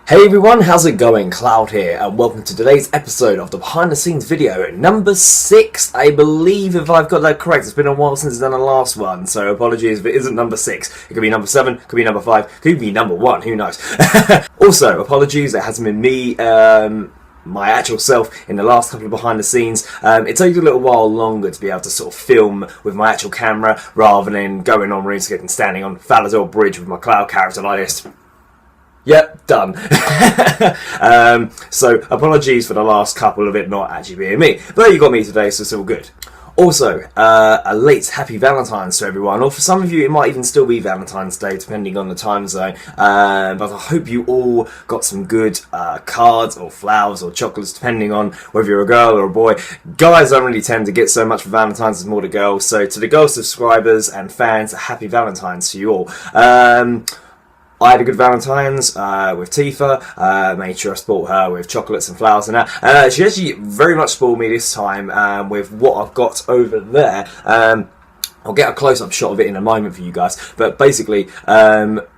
Hey everyone, how's it going? Cloud here, and welcome to today's episode of the behind the scenes video, number 6, I believe, if I've got that correct. It's been a while since I've done the last one, so apologies if it isn't number 6. It could be number 7, could be number 5, could be number 1, who knows. Also, apologies, it hasn't been me, my actual self in the last couple of behind the scenes. It takes a little while longer to be able to sort of film with my actual camera rather than going on RuneScape and standing on Falazor Bridge with my cloud character like this. Yep, done. So, apologies for the last couple of it not actually being me. But you got me today, so it's all good. Also, a late happy Valentine's to everyone, or for some of you it might even still be Valentine's Day, depending on the time zone. But I hope you all got some good cards, or flowers, or chocolates, depending on whether you're a girl or a boy. Guys don't really tend to get so much for Valentine's, it's more to girls. So to the girl subscribers and fans, happy Valentine's to you all. I had a good Valentine's with Tifa, made sure I spoiled her with chocolates and flowers and that. She actually very much spoiled me this time with what I've got over there. I'll get a close-up shot of it in a moment for you guys, but basically,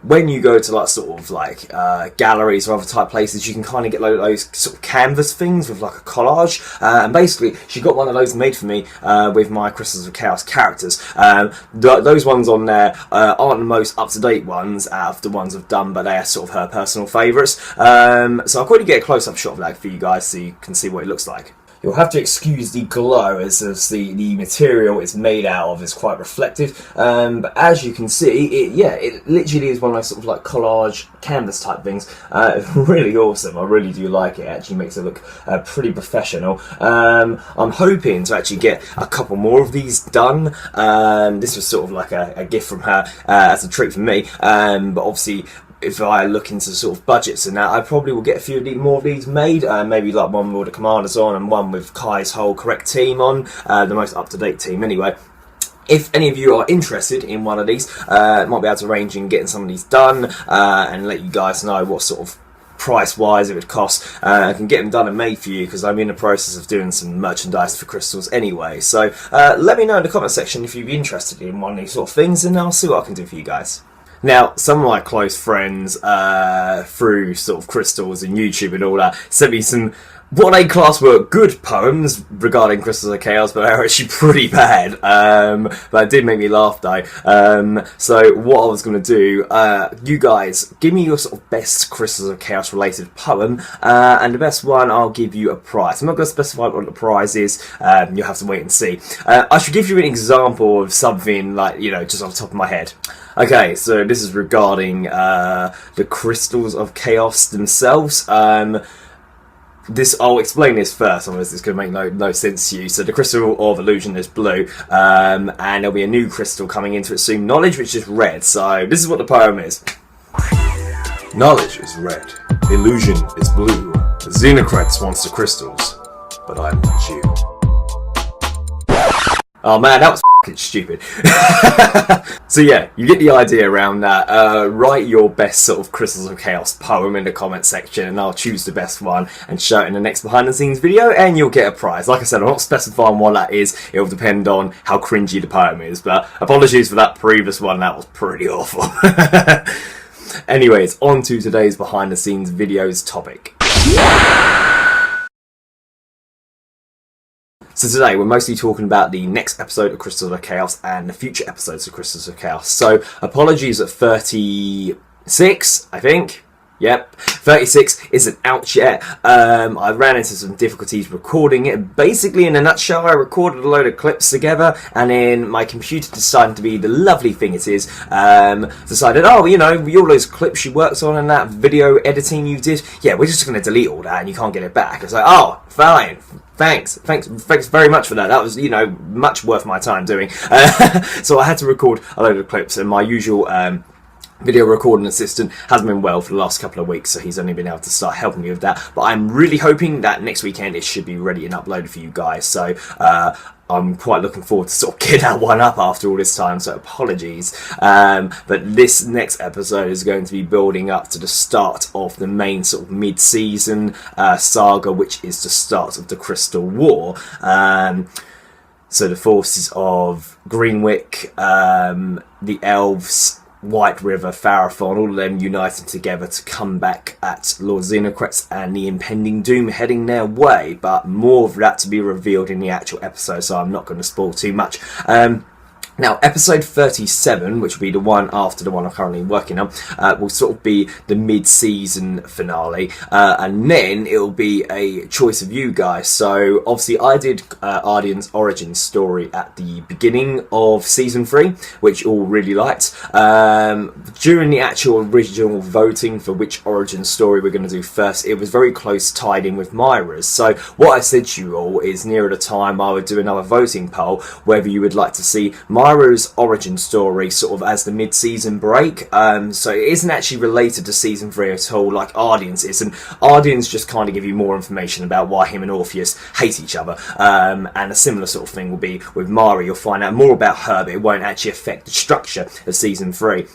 when you go to sort of galleries or other type places, you can kind of get those sort of canvas things with like a collage, and basically she got one of those made for me with my Crystals of Chaos characters. Those ones on there aren't the most up-to-date ones out of the ones I've done, but they are sort of her personal favourites. So I'll quickly get a close-up shot of that for you guys so you can see what it looks like. You'll have to excuse the glow as the material it's made out of is quite reflective, but as you can see, it literally is one of those sort of like collage canvas type things. It's really awesome. I really do like it. It actually makes it look pretty professional. I'm hoping to actually get a couple more of these done. This was sort of like a gift from her as a treat for me, but obviously, if I look into sort of budgets and that, I probably will get a few more of these made. Maybe like one with the commanders on and one with Kai's whole correct team on, the most up-to-date team anyway. If any of you are interested in one of these, might be able to arrange in getting some of these done and let you guys know what sort of price-wise it would cost. I can get them done and made for you because I'm in the process of doing some merchandise for crystals anyway. So let me know in the comment section if you'd be interested in one of these sort of things, and I'll see what I can do for you guys. Now, some of my close friends through sort of crystals and YouTube and all that sent me some what they class were good poems regarding Crystals of Chaos, but they're actually pretty bad. But it did make me laugh though. So what I was going to do, you guys, give me your sort of best Crystals of Chaos related poem, and the best one, I'll give you a prize. I'm not going to specify what the prize is, you'll have to wait and see. I should give you an example of something like, just off the top of my head. Okay, so this is regarding the Crystals of Chaos themselves. I'll explain this first, otherwise it's going to make no sense to you. So the Crystal of Illusion is blue, and there'll be a new crystal coming into it soon, Knowledge, which is red. So this is what the poem is. Knowledge is red, illusion is blue, Xenocrats wants the crystals, but I'm not you. Oh man, that was f***ing stupid. So yeah, you get the idea around that. Write your best sort of Crystals of Chaos poem in the comment section, and I'll choose the best one and show it in the next behind the scenes video, and you'll get a prize. Like I said, I'm not specifying what that is. It'll depend on how cringy the poem is, but apologies for that previous one. That was pretty awful. Anyways, on to today's behind the scenes videos topic. So today we're mostly talking about the next episode of Crystals of Chaos and the future episodes of Crystals of Chaos. So apologies at 36, I think. Yep, 36 isn't out yet. I ran into some difficulties recording it. Basically, in a nutshell, I recorded a load of clips together, and then my computer decided to be the lovely thing it is. Decided, all those clips you worked on and that video editing you did, yeah, we're just going to delete all that, and you can't get it back. It's like, oh, fine. Thanks very much for that. That was, much worth my time doing. So I had to record a load of clips, and my usual video recording assistant hasn't been well for the last couple of weeks, so he's only been able to start helping me with that. But I'm really hoping that next weekend it should be ready and uploaded for you guys. So I'm quite looking forward to sort of get that one up after all this time, so apologies. But this next episode is going to be building up to the start of the main sort of mid-season saga, which is the start of the Crystal War. So the forces of Greenwick, the elves, White River, Farafon, all of them uniting together to come back at Lord Xenocrats and the impending doom heading their way, but more of that to be revealed in the actual episode, so I'm not going to spoil too much. Now, episode 37, which will be the one after the one I'm currently working on, will sort of be the mid-season finale, and then it'll be a choice of you guys. So, obviously, I did Ardian's origin story at the beginning of season 3, which you all really liked. During the actual original voting for which origin story we're going to do first, it was very close tied in with Myra's. So, what I said to you all is nearer the time I would do another voting poll, whether you would like to see Myra's origin story sort of as the mid-season break, so it isn't actually related to season 3 at all like Ardian's is, and Ardian's just kind of give you more information about why him and Orpheus hate each other, and a similar sort of thing will be with Myra. You'll find out more about her, but it won't actually affect the structure of season 3.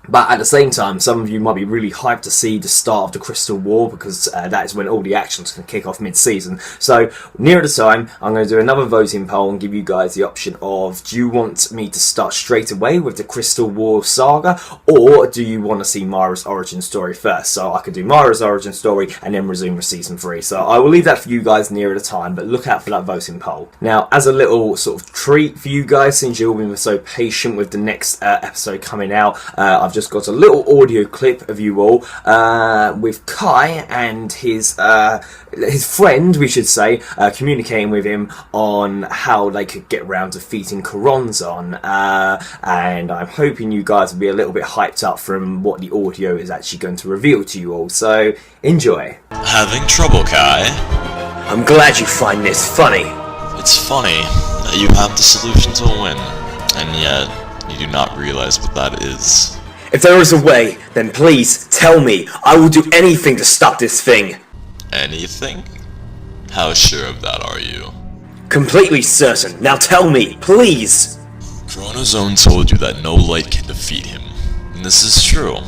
But at the same time, some of you might be really hyped to see the start of the Crystal War, because that is when all the action's going to kick off mid-season. So, nearer the time, I'm going to do another voting poll and give you guys the option of, do you want me to start straight away with the Crystal War saga, or do you want to see Myra's origin story first? So I could do Myra's origin story and then resume with season 3. So I will leave that for you guys nearer the time, but look out for that voting poll. Now, as a little sort of treat for you guys, since you've all been so patient with the next episode coming out, I've just got a little audio clip of you all with Kai and his friend, we should say, communicating with him on how they could get around defeating Coronzon, and I'm hoping you guys will be a little bit hyped up from what the audio is actually going to reveal to you all, so enjoy. Having trouble, Kai? I'm glad you find this funny. It's funny that you have the solution to a win, and yet you do not realize what that is. If there is a way, then please tell me. I will do anything to stop this thing. Anything? How sure of that are you? Completely certain. Now tell me, please. Chronozone told you that no light can defeat him, and this is true.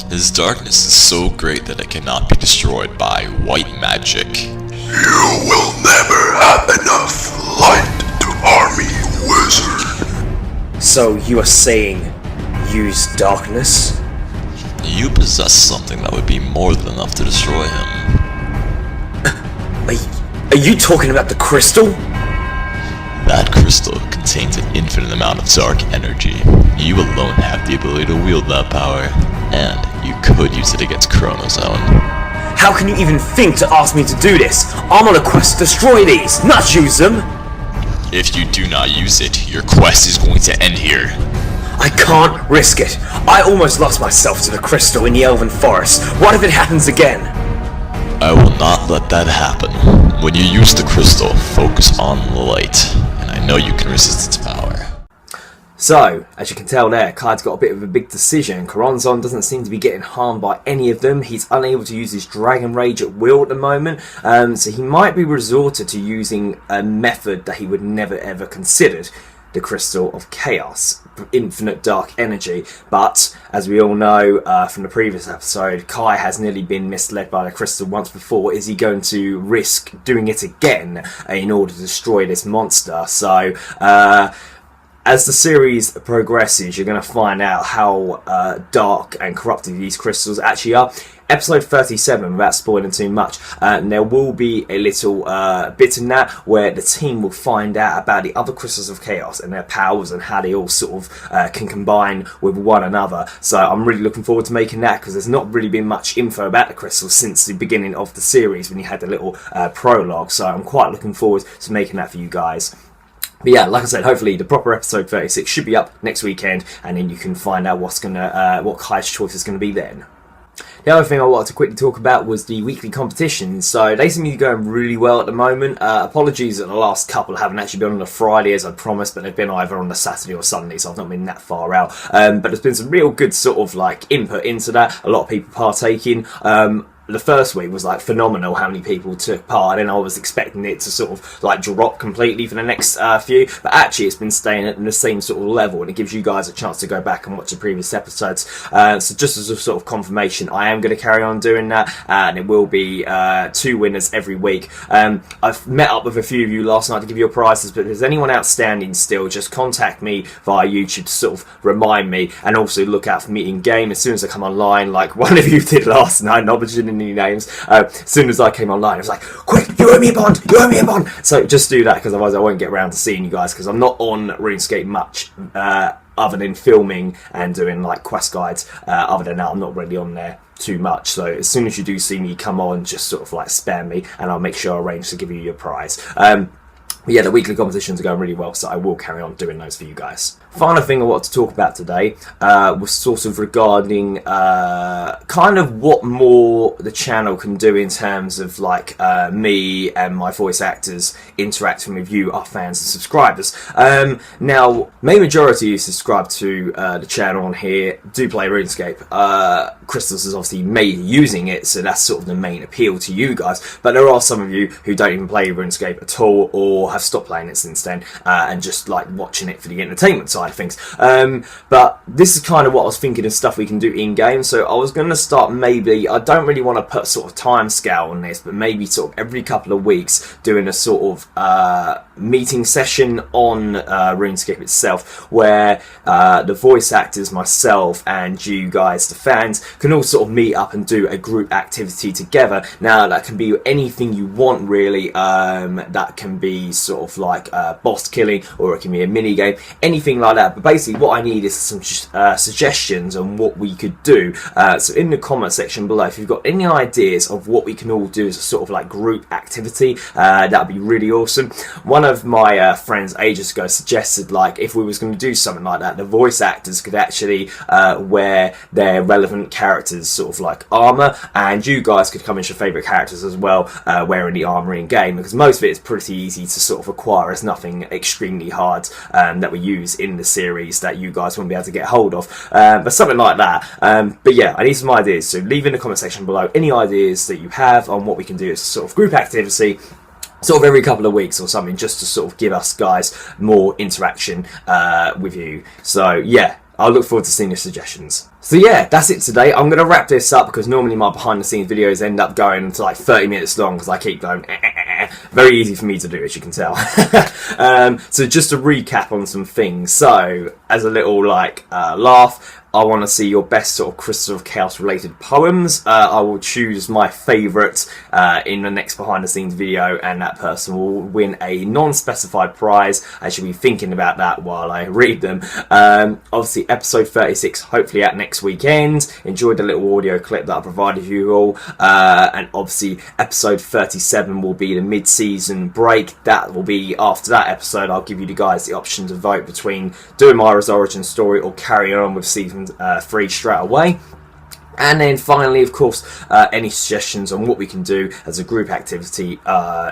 His darkness is so great that it cannot be destroyed by white magic. You will never have enough light to harm me, wizard. So you are saying use darkness? You possess something that would be more than enough to destroy him. Are you talking about the crystal? That crystal contains an infinite amount of dark energy. You alone have the ability to wield that power, and you could use it against Chronozone. How can you even think to ask me to do this? I'm on a quest to destroy these, not use them! If you do not use it, your quest is going to end here. I can't risk it. I almost lost myself to the crystal in the Elven Forest. What if it happens again? I will not let that happen. When you use the crystal, focus on the light, and I know you can resist its power. So, as you can tell there, Kai's got a bit of a big decision. Coronzon doesn't seem to be getting harmed by any of them. He's unable to use his Dragon Rage at will at the moment, so he might be resorted to using a method that he would never ever considered. The Crystal of Chaos, infinite dark energy. But, as we all know from the previous episode, Kai has nearly been misled by the crystal once before. Is he going to risk doing it again in order to destroy this monster? So, as the series progresses, you're going to find out how dark and corrupted these crystals actually are. Episode 37, without spoiling too much, and there will be a little bit in that where the team will find out about the other crystals of chaos and their powers and how they all sort of can combine with one another. So I'm really looking forward to making that, because there's not really been much info about the crystals since the beginning of the series when you had the little prologue. So I'm quite looking forward to making that for you guys. But yeah, like I said, hopefully the proper episode 36 should be up next weekend, and then you can find out what Kai's choice is going to be then. The other thing I wanted to quickly talk about was the weekly competitions. So they seem to be going really well at the moment. Apologies that the last couple haven't actually been on the Friday as I promised, but they've been either on the Saturday or Sunday, so I've not been that far out. But there's been some real good sort of like input into that. A lot of people partaking. the first week was like phenomenal how many people took part, and I was expecting it to sort of like drop completely for the next few, but actually it's been staying at the same sort of level, and it gives you guys a chance to go back and watch the previous episodes. So just as a sort of confirmation, I am going to carry on doing that, and it will be 2 winners every week. I've met up with a few of you last night to give you your prizes, but if there's anyone outstanding still, just contact me via YouTube to sort of remind me, and also look out for me in game as soon as I come online, like one of you did last night, not mentioning any names. As soon as I came online, I was like, quick, you owe me a bond, you owe me a bond. So just do that, because otherwise I won't get around to seeing you guys, because I'm not on RuneScape much, other than filming and doing like quest guides. Other than that, I'm not really on there too much. So as soon as you do see me come on, just sort of like spam me, and I'll make sure I arrange to give you your prize. Yeah, the weekly competitions are going really well, so I will carry on doing those for you guys. Final thing I wanted to talk about today was sort of regarding kind of what more the channel can do in terms of like me and my voice actors interacting with you, our fans and subscribers. Now, main majority of you subscribe to the channel on here do play RuneScape. Crystals is obviously made using it, so that's sort of the main appeal to you guys, but there are some of you who don't even play RuneScape at all, or have stopped playing it since then, and just like watching it for the entertainment side of things. But this is kind of what I was thinking of stuff we can do in game. So I was going to start, maybe, I don't really want to put sort of time scale on this, but maybe sort of every couple of weeks doing a sort of meeting session on RuneScape itself, where the voice actors, myself and you guys, the fans, can all sort of meet up and do a group activity together. Now that can be anything you want really. That can be sort of like boss killing, or it can be a mini game, anything like that. But basically what I need is some suggestions on what we could do. So in the comment section below, if you've got any ideas of what we can all do as a sort of like group activity, that'd be really awesome. One of my friends ages ago suggested, like, if we was going to do something like that, the voice actors could actually wear their relevant characters sort of like armor, and you guys could come as your favorite characters as well, wearing the armor in game, because most of it is pretty easy to sort of acquire. It's nothing extremely hard that we use in the series that you guys won't be able to get hold of, but something like that. But yeah, I need some ideas, so leave in the comment section below any ideas that you have on what we can do as a sort of group activity, sort of every couple of weeks or something, just to sort of give us guys more interaction with you. So yeah, I'll look forward to seeing your suggestions. So yeah, that's it today. I'm going to wrap this up, because normally my behind the scenes videos end up going to like 30 minutes long, because I keep going very easy for me to do, as you can tell. So just to recap on some things. So as a little like laugh, I want to see your best sort of Crystal of Chaos related poems. I will choose my favourite in the next behind the scenes video, and that person will win a non-specified prize. I should be thinking about that while I read them. Obviously episode 36 hopefully out next weekend. Enjoyed the little audio clip that I provided you all, and obviously episode 37 will be the mid-season break. That will be after that episode. I'll give you guys the option to vote between doing Myra's origin story or carrying on with season 3 straight away. And then finally, of course, any suggestions on what we can do as a group activity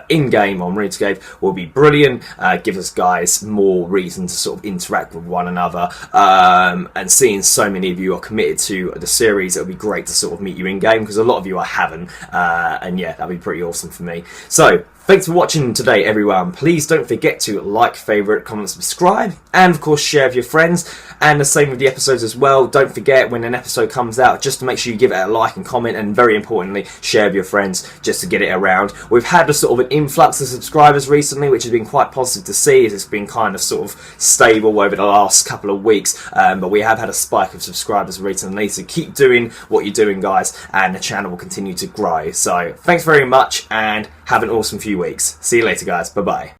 in-game on RuneScape will be brilliant. Give us guys more reason to sort of interact with one another. And seeing so many of you are committed to the series, it'll be great to sort of meet you in-game, because a lot of you I haven't. And yeah, that'd be pretty awesome for me. So thanks for watching today, everyone. Please don't forget to like, favourite, comment, subscribe, and of course share with your friends. And the same with the episodes as well. Don't forget, when an episode comes out, just to make sure you give it a like and comment, and very importantly, share with your friends, just to get it around. We've had a sort of an influx of subscribers recently, which has been quite positive to see, as it's been kind of sort of stable over the last couple of weeks. But we have had a spike of subscribers recently, so keep doing what you're doing, guys, and the channel will continue to grow. So thanks very much, and have an awesome few weeks. See you later, guys. Bye-bye.